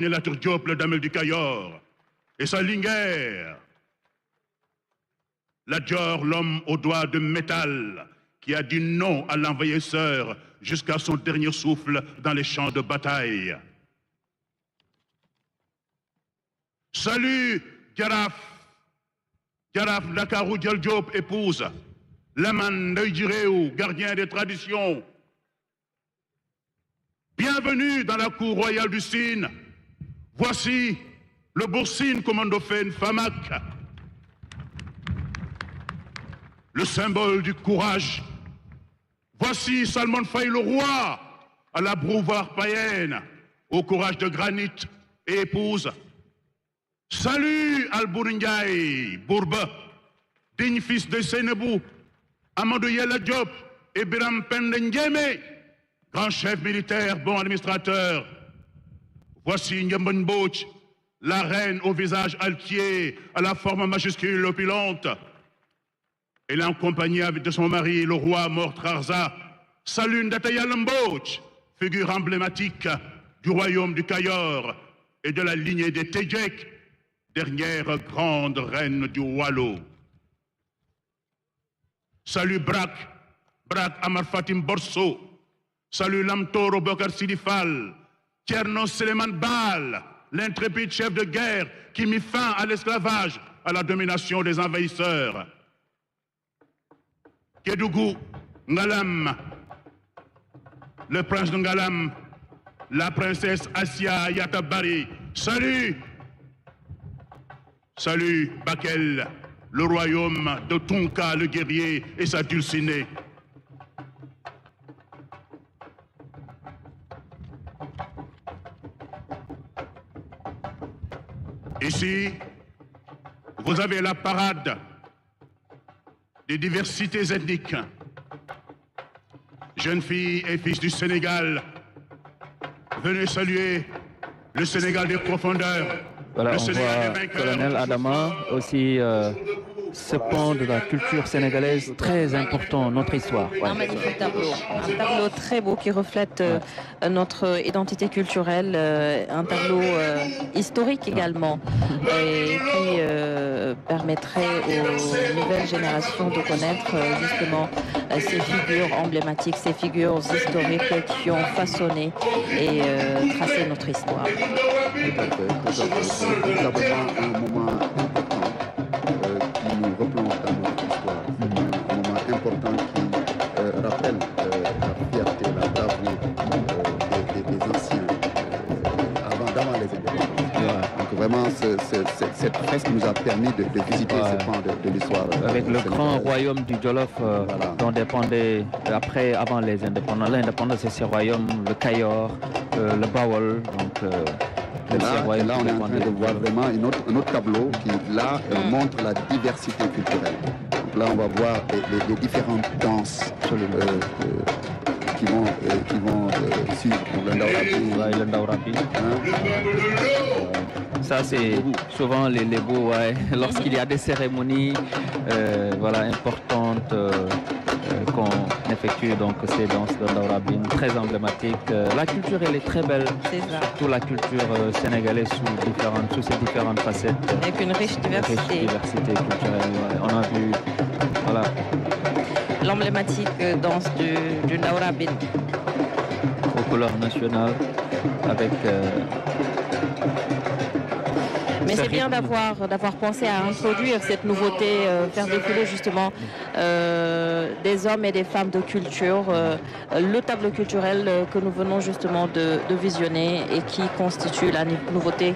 la Tour Diop, le Damel du Cayor, et Salinguer, la Dior, l'homme aux doigts de métal, qui a dit non à l'envahisseur jusqu'à son dernier souffle dans les champs de bataille. Salut, Jaraf Dakarou Diop, épouse, Laman Ndoye, gardien des traditions. Bienvenue dans la cour royale du Sine. Voici le Boursine Commandofen Famak, le symbole du courage. Voici Salman Faye le roi, à la brouvoir païenne, au courage de granit et épouse. Salut Al-Bourindjaï, Bourba, digne fils de Sénébou, Amadou Yella Diop et Biram Pendengeme, grand chef militaire, bon administrateur. Voici Nyamban Bouch, la reine au visage altier, à la forme majuscule opulente. Elle est en compagnie de son mari, le roi mort Trarza. Salut Ndataya Lambouch, figure emblématique du royaume du Cayor et de la lignée des Tedjek, dernière grande reine du Wallo. Salut Brak Amar Fatim Borso. Salut Lamtoro Bokar Sidifal, Tierno Seleman Bal, l'intrépide chef de guerre qui mit fin à l'esclavage, à la domination des envahisseurs. Kédougou, Ngalam, le prince de Ngalam, la princesse Asia Yatabari. Salut! Salut Bakel, le royaume de Tonka le guerrier et sa dulcinée. Ici, vous avez la parade des diversités ethniques. Jeunes filles et fils du Sénégal, venez saluer le Sénégal des profondeurs. Voilà, on voit Colonel Adama aussi ce pont de la culture sénégalaise très important, notre histoire. Un magnifique tableau, un tableau très beau qui reflète notre identité culturelle, un tableau historique également, et qui permettrait aux nouvelles générations de connaître justement ces figures emblématiques, ces figures historiques qui ont façonné et tracé notre histoire. C'est véritablement un moment important qui nous replonge dans notre histoire. C'est un moment important qui rappelle la fierté, la bravoure des anciens avant les indépendances. Donc vraiment, cette fresque nous a permis de visiter ce pan de l'histoire. Avec le grand royaume du Jolof dont dépendait avant l'indépendance de ces royaumes, le Cayor, le Bawol. Donc, et là, on est en train de voir vraiment un autre tableau qui, là, montre la diversité culturelle. Donc là, on va voir les différentes danses qui vont suivre le Ndaourabi. Ça, c'est souvent les Lébou, lorsqu'il y a des cérémonies importantes qu'on effectue, donc ces danses de Ndaourabine très emblématiques. La culture, elle est très belle, surtout la culture sénégalaise sous ses différentes facettes. Avec une riche diversité. Culturelle. On a vu, l'emblématique danse du Ndaourabine. Aux couleurs nationales, avec... Mais c'est bien d'avoir pensé à introduire cette nouveauté, faire défiler justement des hommes et des femmes de culture, le tableau culturel que nous venons justement de visionner et qui constitue la nouveauté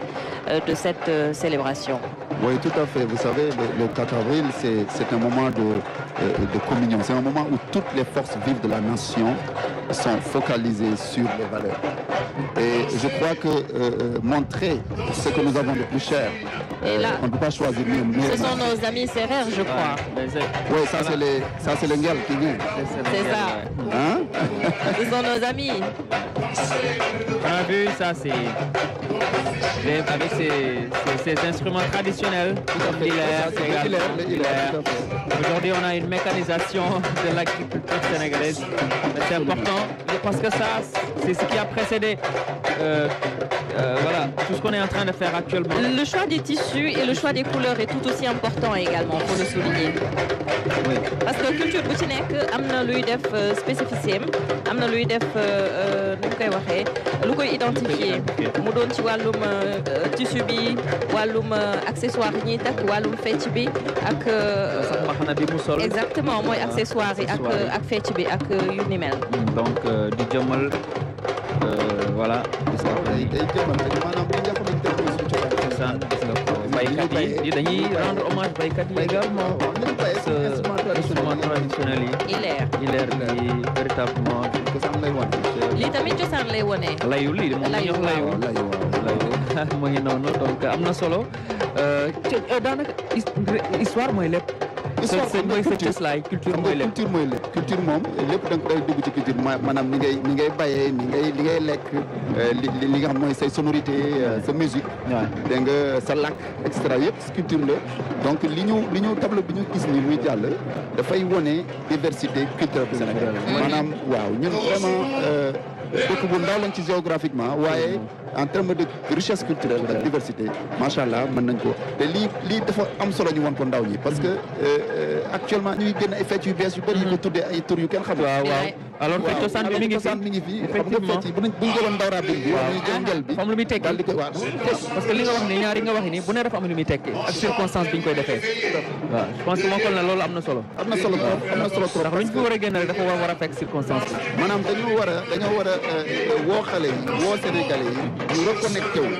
de cette célébration. Oui, tout à fait. Vous savez, le 4 avril, c'est un moment de communion. C'est un moment où toutes les forces vives de la nation sont focalisées sur les valeurs. Et je crois que montrer ce que nous avons de plus cher, on ne peut pas choisir mieux. Ce sont nos amis serrères, je crois. Oui, ça c'est les Nguel qui viennent. C'est ça. Hein? Ce sont nos amis. On a vu ça, c'est avec ces instruments traditionnels, comme l'hilaire. Aujourd'hui, on a une mécanisation de l'agriculture sénégalaise. C'est important parce que ça, c'est ce qui a précédé voilà, tout ce qu'on est en train de faire actuellement. Le choix des tissus et le choix des couleurs est tout aussi important également, pour le souligner. Oui. Parce que culture bu ci nekk am na luy def spécificité am na luy def nu ñu koy waxee lu koy identifier mu doon ci wàllum tissu bi wàllum accessoire yi ñuy takk wàllum fecc bi ak. sax mbaxana bi mu sol. exactement mooy accessoire yi ak fecc bi ak yu ni mel. donc di jëmal voilà. day jëmal rek maanaam li nga xamante ne mooy suñu cosaan. gis nga ko baykat yi dañuy rendre hommage baykat yi également. instrument traditionnel yi. ileer yi véritablement. cosaan lay wane. lii tamit cosaan lay wane. layu lii moom la ñuy wax layu mu ngi noonu donc am na solo daanaka histoire mooy lépp. histoire mooy sa cëslaay culture mooy lépp. culture mooy lépp culture moom lépp da nga koy dugg ci culture maanaam ni ngay bayee li ngay lekk li nga xam mooy say sonorité sa musique. waaw dégg nga sa làkk et cetera yëpp culture la donc li ñu tableau bi ñu gis ni muy jàll dafay wone diversité culturelle bu Sénégal. maanaam waaw ñun vraiment dëkk bu ndaw lañ ci géographiquement waaye en termes de richesse culturelle ak diversité macha allah mën nañ ko te lii dafa am solo ñu woon ko ndaw ñi parce que actuellement ñuy génn ay fecc yu bees yu bëri ñu ko tuddee ay tur yu kenn xamul. waaw alors que cosaan bi mi ngi fi effectivement xam nga fecc buñ jëloon ndawra bi ñu jël ngel bi xam lu muy tekki daal di koy waaw parce que li nga wax ni ñaari nga wax ni bu ne dafa am lu muy tekki ak circonstance bi ñu koy defee waaw je pense que moo kon na loolu am na solo trop am na solo trop ndax luñ fi war a génn rek dafa war a fekk circonstance bi maanaam dañoo war a woo xale yi woo sénégalais yi ñu reconnecté wu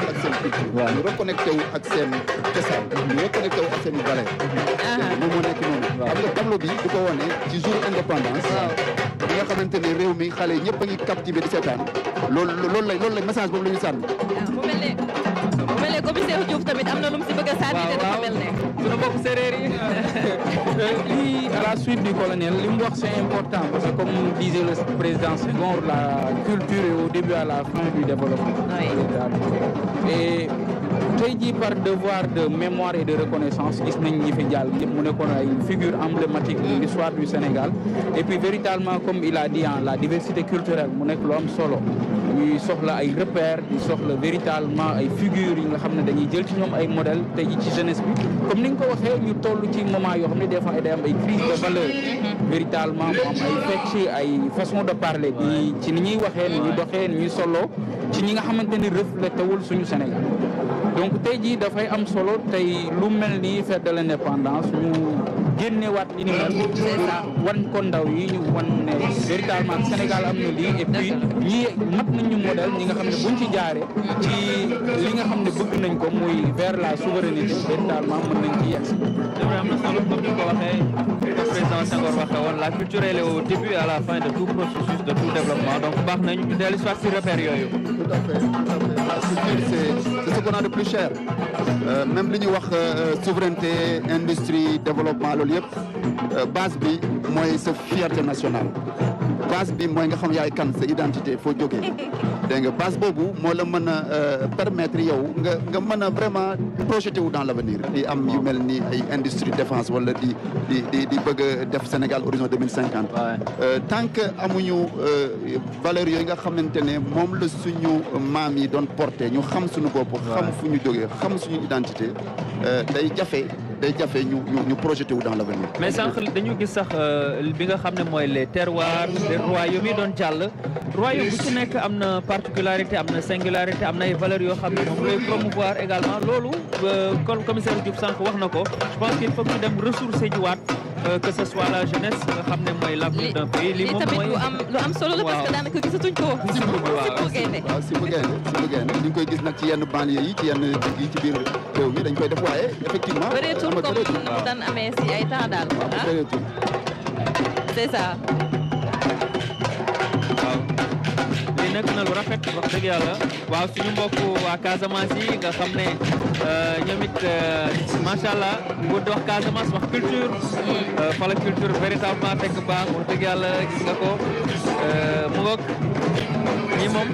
ak seen culture ñu reconnecté wu ak seen cosaan ñu reconnecté wu ak seen valeur moom moo nekk noonu xam nga tableau bi du ko wone ci jour indépendance bi nga xamante ne réew mi xale yi ñëpp a ngi captivé di seetaan loolu la message boobu la ñu sànni mu mel ne commissaire Diouf tamit am na lu mu si bëgg a sànni te dafa mel ne suñu mbokk séeréer yi lii à la suite du colonel li mu wax c'est important parce que comme disait le président Senghor la culture est au début à la fin du développement. Et tey jii par devoir de mémoire et de reconnaissance gis nañ ñi fi jàll ñëpp mu nekkoon ay figure emblématique de l'histoire du Sénégal et puis véritablement comme il a dit la diversité culturelle mu nekk lu am solo ñuy soxla ay repères di soxla véritablement ay figures yi nga xam ne dañuy jël ci ñoom ay modèles tey jii ci jeunesse bi comme ni nga ko waxee ñu toll ci moment yoo xam ne des fois day am ay crise de valeur véritablement mu am ay fecc ay façon de parler bi ci ni ñuy waxee ni ñuy doxee ni ñuy solo ci ñi nga xamante ni reflété wul suñu Sénégal donc tey jii dafay am solo tey lu mel ni fête de l'indépendance ñu génnewaat li ni mel wan ko ndaw yi ñu wan ne véritablement Sénégal am na lii et puis ñi mat nañ ñu modèle ñi nga xam ne buñ ci jaaree ci li nga xam ne bëgg nañ ko muy vers la souveraineté véritablement mën nañ ci yegg. am na solo comme ni ko waxee le président Senghor waxee woon la culture elle est au début et à la fin de tout processus de tout développement donc baax nañu ñu dellu soit si repères yooyu. Tout à fait. La culture c'est ce qu'on a de plus cher même li ñuy wax souveraineté industrie développement loolu yëpp base bi mooy sa fierté nationale base bi mooy nga xam yaay kan sa identité foo jógee dégg nga base boobu moo la mën a permettre yow nga mën a vraiment projeté wu dans l'avenir di am yu mel ni ay industrie défense wala di bëgg a def Sénégal horizon 2050 tant que amuñu valeur yooyu nga xamante ne moom la suñu maam yi doon porté ñu xam suñu bopp xam fu ñu jógee xam suñu identité day jafe ñu projeté wu dans l'avenir. mais sànq dañu gis sax bi nga xam ne mooy les terroirs les royaumes yi doon jàll royaume bu ci nekk am na particularité am na singularité am na ay valeurs yoo xam ne moom lay promouvoir également loolu comme commissaire Diouf sànq wax na ko je pense qu'il faut que ñu dem ressourcer jiwaat que ce soit la jeunesse nga xam ne mooy l'avenir d'un pays li moom mooy lu am solo la parce que daanaka gisatuñ ko si bu gaynde ñu koy gis nag ci yenn banlieue yi ci yenn dëkk yi ci biir réew mi dañ koy def waaye effectivement bëreetul comme mu daan amee si ay temps daal c'est ça waaw lii nekk na lu rafet wax dëgg yàlla waaw suñu mbokk waa Casamance yi nga xam ne ñoom it macha allah bu di wax Casamance wax culture fa la culture véritablement fekk baax wax dëgg yàlla gis nga ko mu ngoog ñi moom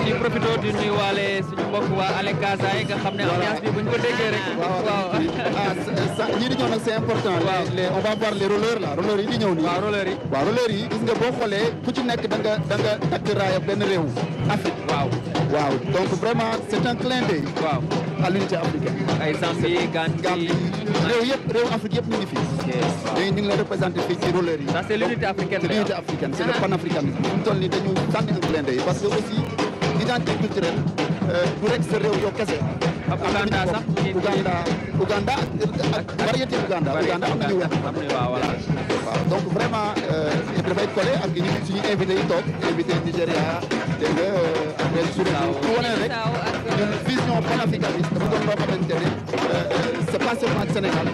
di profité di nuyu waale suñu mbokk waa Ale Casa yi nga xam ne ambiance bi buñ ko déggee rek waaw ñii di ñëw nag c'est important on va voir les rollers là rollers yi di ñëw nii waaw rollers yi gis nga boo xoolee ku ci nekk da nga takk raaya benn réew Afrique waaw donc vraiment c'est un clin d'œil waaw à l'unité africaine. ay Zambie Gambie réew Afrique yëpp ñu ngi fii. ñu ngi leen représenté fii ci roller yi. ça c'est l'unité africaine. c'est l'unité africaine c'est le panafricanisme. bu mu toll nii dañu sànni un clin d'œil parce que aussi identité culturelle du rek sa réew yow kese. Uganda sax Uganda ak variété Uganda am nañu weex. waaw donc vraiment dafay collé ak suñu invité yi toog invité Nigéria dégg nga après su wane rek ñun vision panafricaniste dafa doon loo xamante ne c'est pas seulement Sénégal